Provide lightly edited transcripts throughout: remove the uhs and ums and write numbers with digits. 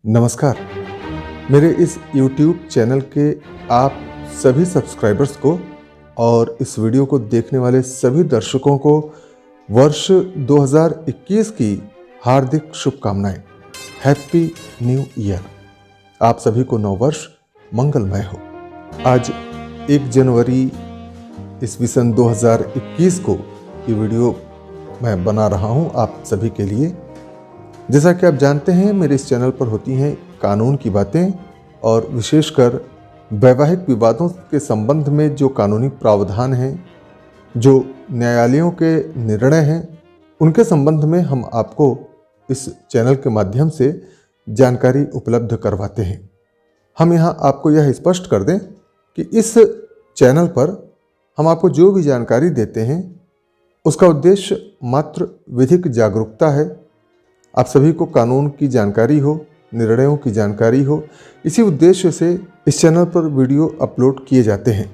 नमस्कार। मेरे इस YouTube चैनल के आप सभी सब्सक्राइबर्स को और इस वीडियो को देखने वाले सभी दर्शकों को वर्ष 2021 की हार्दिक शुभकामनाएं। Happy new year. आप सभी को नव वर्ष मंगलमय हो। आज 1 जनवरी ईस्वी सन 2021 को ये वीडियो मैं बना रहा हूँ आप सभी के लिए। जैसा कि आप जानते हैं, मेरे इस चैनल पर होती हैं कानून की बातें और विशेषकर वैवाहिक विवादों के संबंध में जो कानूनी प्रावधान हैं, जो न्यायालयों के निर्णय हैं, उनके संबंध में हम आपको इस चैनल के माध्यम से जानकारी उपलब्ध करवाते हैं। हम यहाँ आपको यह स्पष्ट कर दें कि इस चैनल पर हम आपको जो भी जानकारी देते हैं उसका उद्देश्य मात्र विधिक जागरूकता है। आप सभी को कानून की जानकारी हो, निर्णयों की जानकारी हो, इसी उद्देश्य से इस चैनल पर वीडियो अपलोड किए जाते हैं।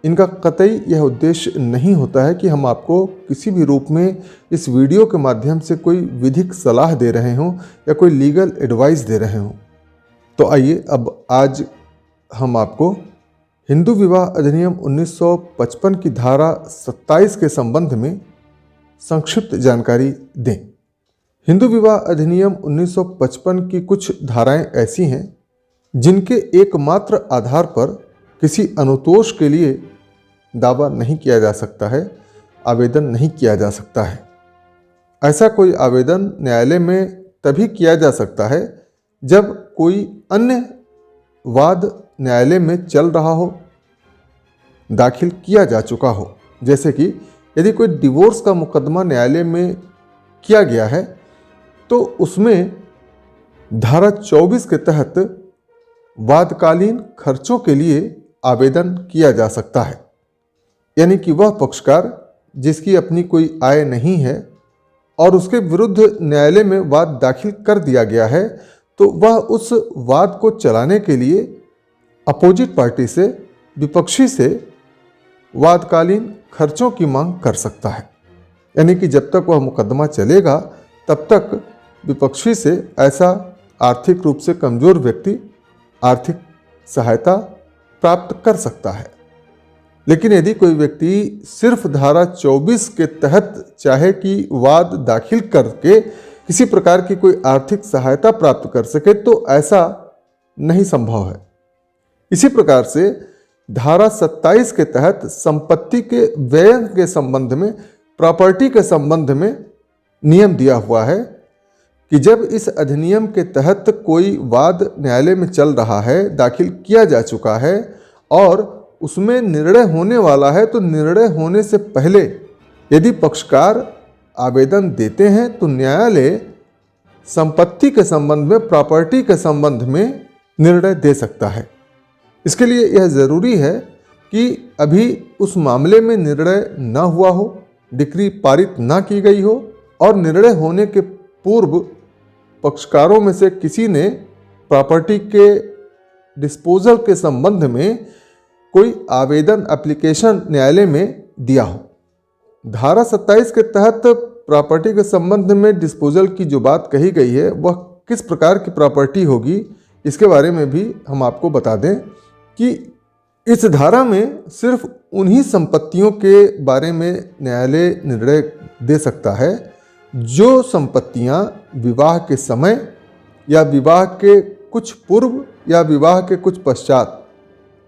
इनका कतई यह उद्देश्य नहीं होता है कि हम आपको किसी भी रूप में इस वीडियो के माध्यम से कोई विधिक सलाह दे रहे हों या कोई लीगल एडवाइस दे रहे हों। तो आइए अब आज हम आपको हिंदू विवाह अधिनियम 1955 की धारा 27 के संबंध में संक्षिप्त जानकारी दें। हिंदू विवाह अधिनियम 1955 की कुछ धाराएं ऐसी हैं जिनके एकमात्र आधार पर किसी अनुतोष के लिए दावा नहीं किया जा सकता है, आवेदन नहीं किया जा सकता है। ऐसा कोई आवेदन न्यायालय में तभी किया जा सकता है जब कोई अन्य वाद न्यायालय में चल रहा हो, दाखिल किया जा चुका हो। जैसे कि यदि कोई डिवोर्स का मुकदमा न्यायालय में किया गया है तो उसमें धारा 24 के तहत वादकालीन खर्चों के लिए आवेदन किया जा सकता है। यानी कि वह पक्षकार जिसकी अपनी कोई आय नहीं है और उसके विरुद्ध न्यायालय में वाद दाखिल कर दिया गया है, तो वह उस वाद को चलाने के लिए अपोजिट पार्टी से, विपक्षी से वादकालीन खर्चों की मांग कर सकता है। यानी कि जब तक वह मुकदमा चलेगा तब तक विपक्षी से ऐसा आर्थिक रूप से कमजोर व्यक्ति आर्थिक सहायता प्राप्त कर सकता है। लेकिन यदि कोई व्यक्ति सिर्फ धारा 24 के तहत चाहे कि वाद दाखिल करके किसी प्रकार की कोई आर्थिक सहायता प्राप्त कर सके, तो ऐसा नहीं संभव है। इसी प्रकार से धारा 27 के तहत संपत्ति के व्यय के संबंध में, प्रॉपर्टी के संबंध में नियम दिया हुआ है कि जब इस अधिनियम के तहत कोई वाद न्यायालय में चल रहा है, दाखिल किया जा चुका है और उसमें निर्णय होने वाला है, तो निर्णय होने से पहले यदि पक्षकार आवेदन देते हैं तो न्यायालय संपत्ति के संबंध में, प्रॉपर्टी के संबंध में निर्णय दे सकता है। इसके लिए यह ज़रूरी है कि अभी उस मामले में निर्णय न हुआ हो, डिक्री पारित ना की गई हो और निर्णय होने के पूर्व पक्षकारों में से किसी ने प्रॉपर्टी के डिस्पोजल के संबंध में कोई आवेदन, एप्लीकेशन न्यायालय में दिया हो। धारा 27 के तहत प्रॉपर्टी के संबंध में डिस्पोजल की जो बात कही गई है, वह किस प्रकार की प्रॉपर्टी होगी, इसके बारे में भी हम आपको बता दें कि इस धारा में सिर्फ उन्हीं संपत्तियों के बारे में न्यायालय निर्णय दे सकता है जो संपत्तियां विवाह के समय या विवाह के कुछ पूर्व या विवाह के कुछ पश्चात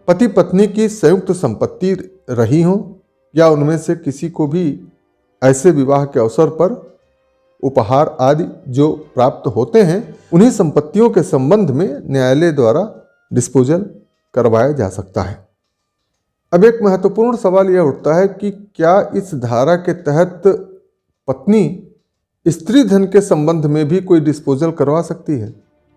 पति पत्नी की संयुक्त संपत्ति रही हों या उनमें से किसी को भी ऐसे विवाह के अवसर पर उपहार आदि जो प्राप्त होते हैं, उन्हीं संपत्तियों के संबंध में न्यायालय द्वारा डिस्पोजल करवाया जा सकता है। अब एक महत्वपूर्ण सवाल यह उठता है कि क्या इस धारा के तहत पत्नी स्त्री धन के संबंध में भी कोई डिस्पोजल करवा सकती है?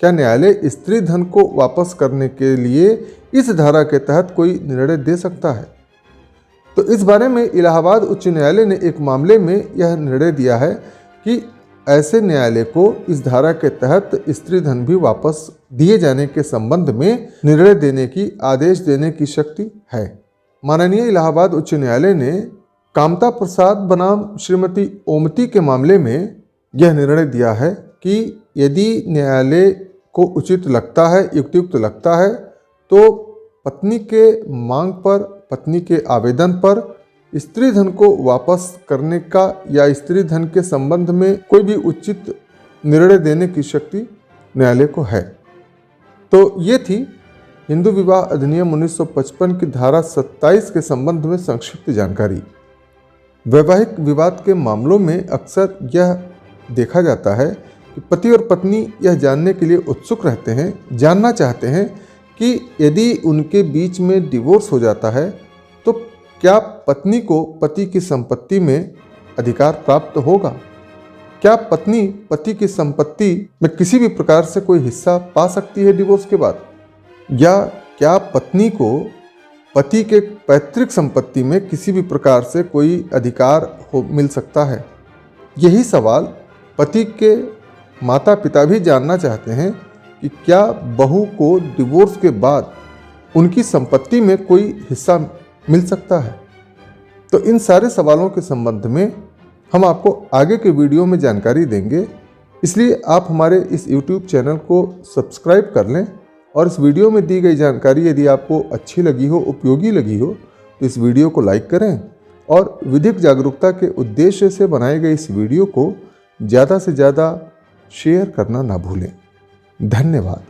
क्या न्यायालय स्त्री धन को वापस करने के लिए इस धारा के तहत कोई निर्णय दे सकता है? तो इस बारे में इलाहाबाद उच्च न्यायालय ने एक मामले में यह निर्णय दिया है कि ऐसे न्यायालय को इस धारा के तहत स्त्री धन भी वापस दिए जाने के संबंध में निर्णय देने की, आदेश देने की शक्ति है। माननीय इलाहाबाद उच्च न्यायालय ने कामता प्रसाद बनाम श्रीमती ओमती के मामले में यह निर्णय दिया है कि यदि न्यायालय को उचित लगता है, युक्तियुक्त लगता है, तो पत्नी के मांग पर, पत्नी के आवेदन पर स्त्री धन को वापस करने का या स्त्री धन के संबंध में कोई भी उचित निर्णय देने की शक्ति न्यायालय को है। तो ये थी हिंदू विवाह अधिनियम 1955 की धारा 27 के संबंध में संक्षिप्त जानकारी। वैवाहिक विवाद के मामलों में अक्सर यह देखा जाता है कि पति और पत्नी यह जानने के लिए उत्सुक रहते हैं, जानना चाहते हैं कि यदि उनके बीच में डिवोर्स हो जाता है तो क्या पत्नी को पति की संपत्ति में अधिकार प्राप्त होगा? क्या पत्नी पति की संपत्ति में किसी भी प्रकार से कोई हिस्सा पा सकती है डिवोर्स के बाद? या क्या पत्नी को पति के पैतृक संपत्ति में किसी भी प्रकार से कोई अधिकार मिल सकता है? यही सवाल पति के माता पिता भी जानना चाहते हैं कि क्या बहू को डिवोर्स के बाद उनकी संपत्ति में कोई हिस्सा मिल सकता है? तो इन सारे सवालों के संबंध में हम आपको आगे के वीडियो में जानकारी देंगे, इसलिए आप हमारे इस YouTube चैनल को सब्सक्राइब कर लें और इस वीडियो में दी गई जानकारी यदि आपको अच्छी लगी हो, उपयोगी लगी हो, तो इस वीडियो को लाइक करें और विधिक जागरूकता के उद्देश्य से बनाए गए इस वीडियो को ज़्यादा से ज़्यादा शेयर करना ना भूलें। धन्यवाद।